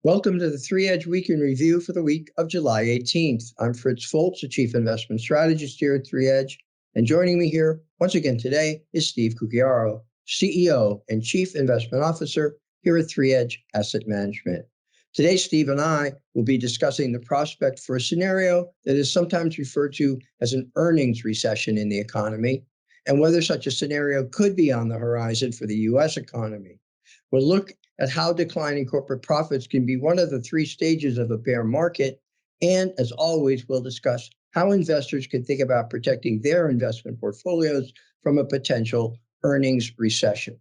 Welcome to the Three Edge Week in Review for the week of July 18th. I'm Fritz Folts, the Chief Investment Strategist here at Three Edge. And joining me here once again today is Steve Cucchiaro, CEO and Chief Investment Officer here at Three Edge Asset Management. Today, Steve and I will be discussing the prospect for a scenario that is sometimes referred to as an earnings recession in the economy, and whether such a scenario could be on the horizon for the U.S. economy. We'll look at how declining corporate profits can be one of the three stages of a bear market. And as always, we'll discuss how investors can think about protecting their investment portfolios from a potential earnings recession.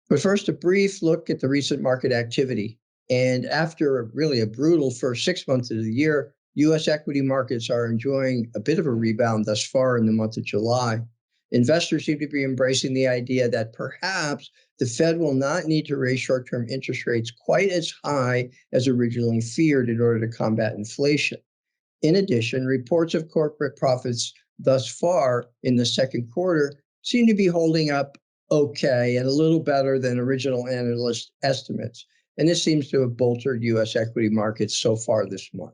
But first, a brief look at the recent market activity. And after really a brutal first 6 months of the year, U.S. equity markets are enjoying a bit of a rebound thus far in the month of July. Investors seem to be embracing the idea that perhaps the Fed will not need to raise short-term interest rates quite as high as originally feared in order to combat inflation. In addition, reports of corporate profits thus far in the second quarter seem to be holding up okay and a little better than original analyst estimates. And this seems to have bolstered U.S. equity markets so far this month.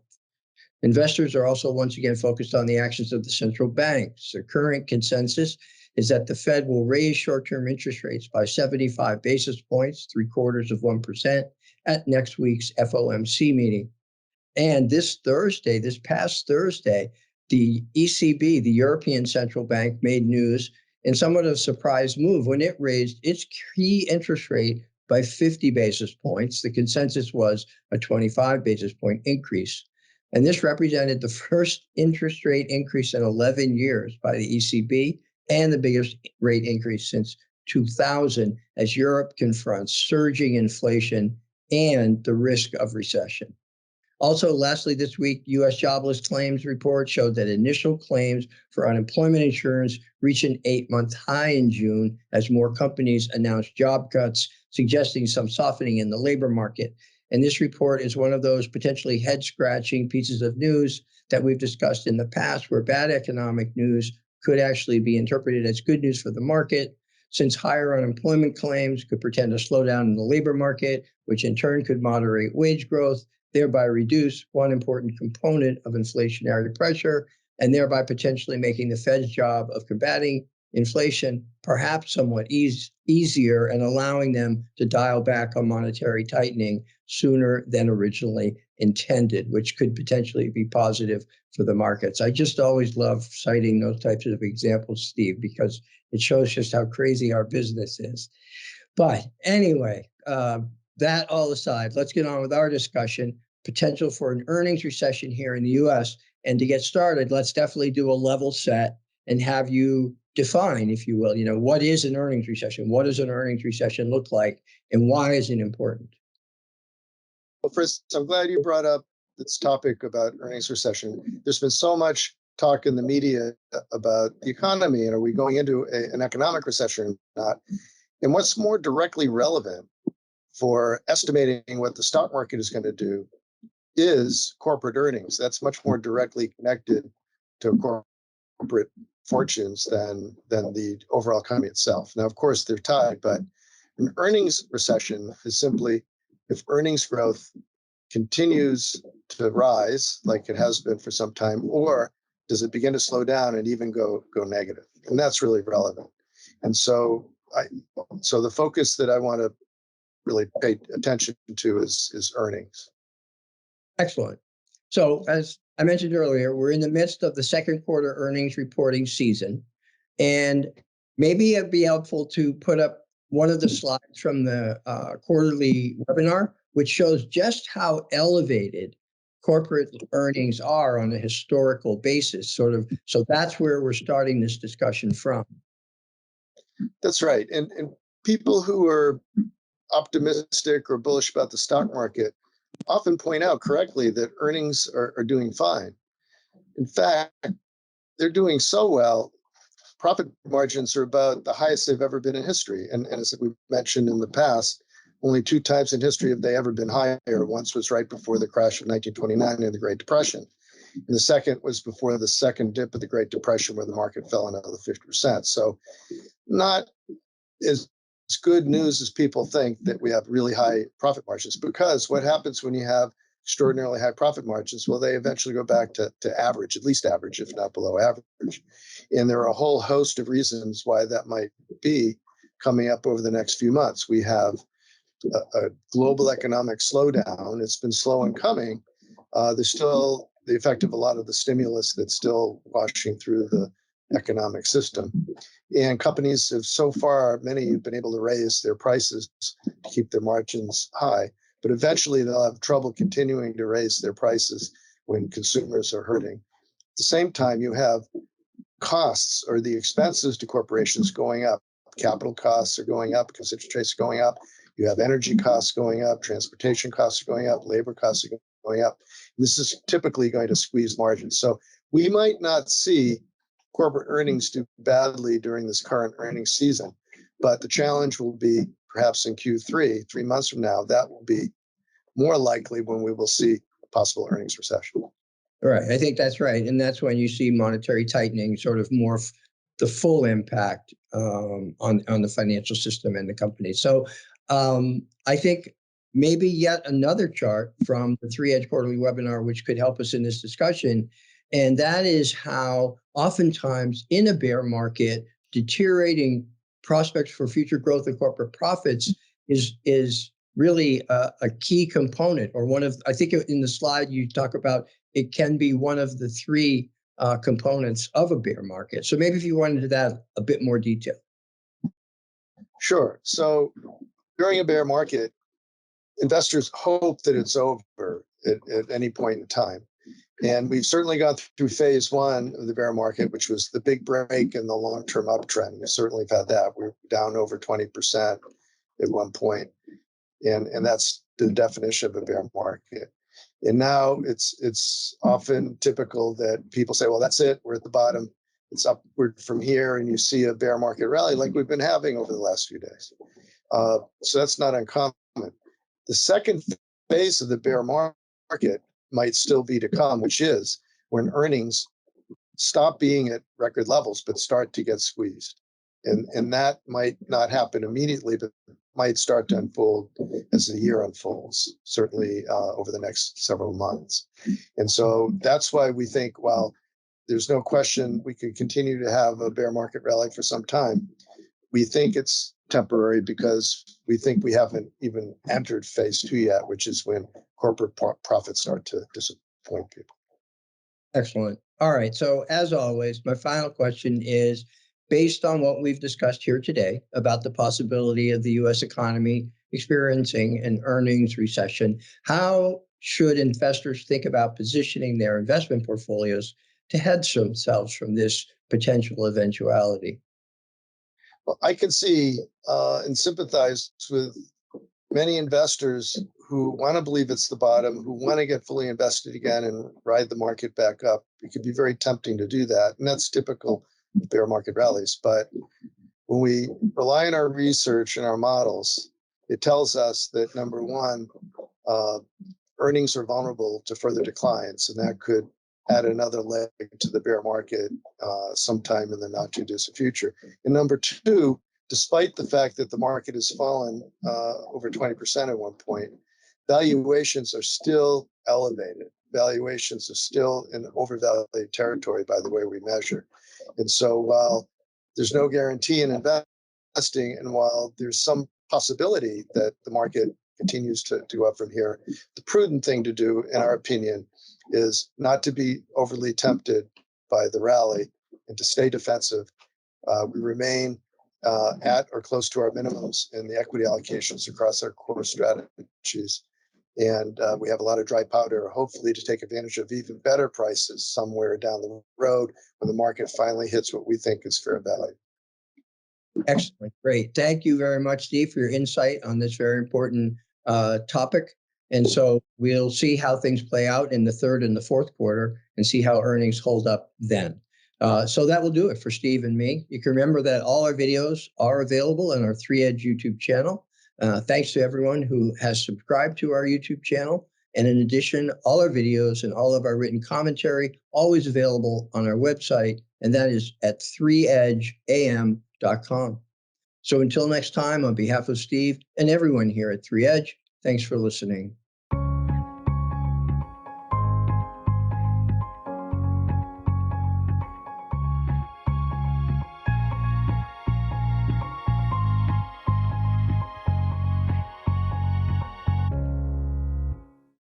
Investors are also once again focused on the actions of the central banks. The current consensus is that the Fed will raise short-term interest rates by 75 basis points, 0.75%, at next week's FOMC meeting. And this past Thursday, the ECB, the European Central Bank, made news in somewhat of a surprise move when it raised its key interest rate by 50 basis points. The consensus was a 25 basis point increase. And this represented the first interest rate increase in 11 years by the ECB and the biggest rate increase since 2000 as Europe confronts surging inflation and the risk of recession. Also, lastly, this week, U.S. jobless claims report showed that initial claims for unemployment insurance reached an 8-month high in June as more companies announced job cuts, suggesting some softening in the labor market. And this report is one of those potentially head-scratching pieces of news that we've discussed in the past, where bad economic news could actually be interpreted as good news for the market, since higher unemployment claims could portend a slowdown in the labor market, which in turn could moderate wage growth, thereby reduce one important component of inflationary pressure, and thereby potentially making the Fed's job of combating inflation perhaps somewhat easier and allowing them to dial back on monetary tightening sooner than originally intended, which could potentially be positive for the markets. I just always love citing those types of examples, Steve, because it shows just how crazy our business is. But anyway, that all aside, let's get on with our discussion. Potential for an earnings recession here in the U.S. And to get started, let's definitely do a level set and have you define, if you will, what is an earnings recession? What does an earnings recession look like? And why is it important? Well, Fritz, I'm glad you brought up this topic about earnings recession. There's been so much talk in the media about the economy, and are we going into an economic recession or not? And what's more directly relevant for estimating what the stock market is going to do is corporate earnings. That's much more directly connected to corporate fortunes than the overall economy itself. Now, of course, they're tied, but an earnings recession is simply if earnings growth continues to rise like it has been for some time, or does it begin to slow down and even go negative? And that's really relevant. And so the focus that I want to really pay attention to is earnings. Excellent. So as I mentioned earlier, we're in the midst of the second quarter earnings reporting season. And maybe it'd be helpful to put up one of the slides from the quarterly webinar, which shows just how elevated corporate earnings are on a historical basis, So that's where we're starting this discussion from. That's right. And people who are optimistic or bullish about the stock market often point out correctly that earnings are doing fine. In fact, they're doing so well, profit margins are about the highest they've ever been in history. And as we've mentioned in the past, only 2 times in history have they ever been higher. Once was right before the crash of 1929 and the Great Depression. And the second was before the second dip of the Great Depression, where the market fell another 50%. So not as good news as people think that we have really high profit margins, because what happens when you have extraordinarily high profit margins? Well, they eventually go back to average, at least average, if not below average. And there are a whole host of reasons why that might be coming up over the next few months. We have a global economic slowdown. It's been slow in coming. There's still the effect of a lot of the stimulus that's still washing through the economic system. And companies have so far, many have been able to raise their prices to keep their margins high, but eventually they'll have trouble continuing to raise their prices when consumers are hurting. At the same time, you have costs, or the expenses to corporations, going up. Capital costs are going up because interest rates are going up. You have energy costs going up, transportation costs are going up, labor costs are going up. This is typically going to squeeze margins. So we might not see corporate earnings do badly during this current earnings season, but the challenge will be perhaps in Q3, 3 months from now. That will be more likely when we will see a possible earnings recession. Right. I think that's right. And that's when you see monetary tightening sort of more the full impact on the financial system and the company. So I think maybe yet another chart from the 3Edge quarterly webinar, which could help us in this discussion. And that is how oftentimes in a bear market, deteriorating prospects for future growth of corporate profits is really a key component, or one of, I think in the slide you talk about, it can be one of the three components of a bear market. So maybe if you went into that a bit more detail. Sure. So during a bear market, investors hope that it's over at any point in time. And we've certainly gone through phase one of the bear market, which was the big break in the long-term uptrend. We certainly have had that. We're down over 20% at one point. And that's the definition of a bear market. And now it's often typical that people say, well, that's it. We're at the bottom. It's upward from here. And you see a bear market rally like we've been having over the last few days. So that's not uncommon. The second phase of the bear market might still be to come, which is when earnings stop being at record levels, but start to get squeezed. And that might not happen immediately, but might start to unfold as the year unfolds, certainly over the next several months. And so that's why we think, while there's no question we could continue to have a bear market rally for some time, we think it's temporary because we think we haven't even entered phase two yet, which is when corporate profits start to disappoint people. Excellent. All right. So as always, my final question is, based on what we've discussed here today about the possibility of the U.S. economy experiencing an earnings recession, how should investors think about positioning their investment portfolios to hedge themselves from this potential eventuality? Well, I can see and sympathize with many investors who want to believe it's the bottom, who want to get fully invested again and ride the market back up. It could be very tempting to do that. And that's typical of bear market rallies. But when we rely on our research and our models, it tells us that, number one, earnings are vulnerable to further declines, and that could add another leg to the bear market sometime in the not too distant future. And number two, despite the fact that the market has fallen over 20% at one point, valuations are still elevated. Valuations are still in overvalued territory by the way we measure. And so while there's no guarantee in investing, and while there's some possibility that the market continues to go up from here, the prudent thing to do, in our opinion, is not to be overly tempted by the rally and to stay defensive. We remain at or close to our minimums in the equity allocations across our core strategies. And we have a lot of dry powder, hopefully to take advantage of even better prices somewhere down the road when the market finally hits what we think is fair value. Excellent. Great. Thank you very much, Steve, for your insight on this very important topic. And so we'll see how things play out in the third and the fourth quarter and see how earnings hold up then. So that will do it for Steve and me. You can remember that all our videos are available on our 3Edge YouTube channel. Thanks to everyone who has subscribed to our YouTube channel. And in addition, all our videos and all of our written commentary, always available on our website, and that is at 3edgeam.com. So until next time, on behalf of Steve and everyone here at 3 Edge, thanks for listening.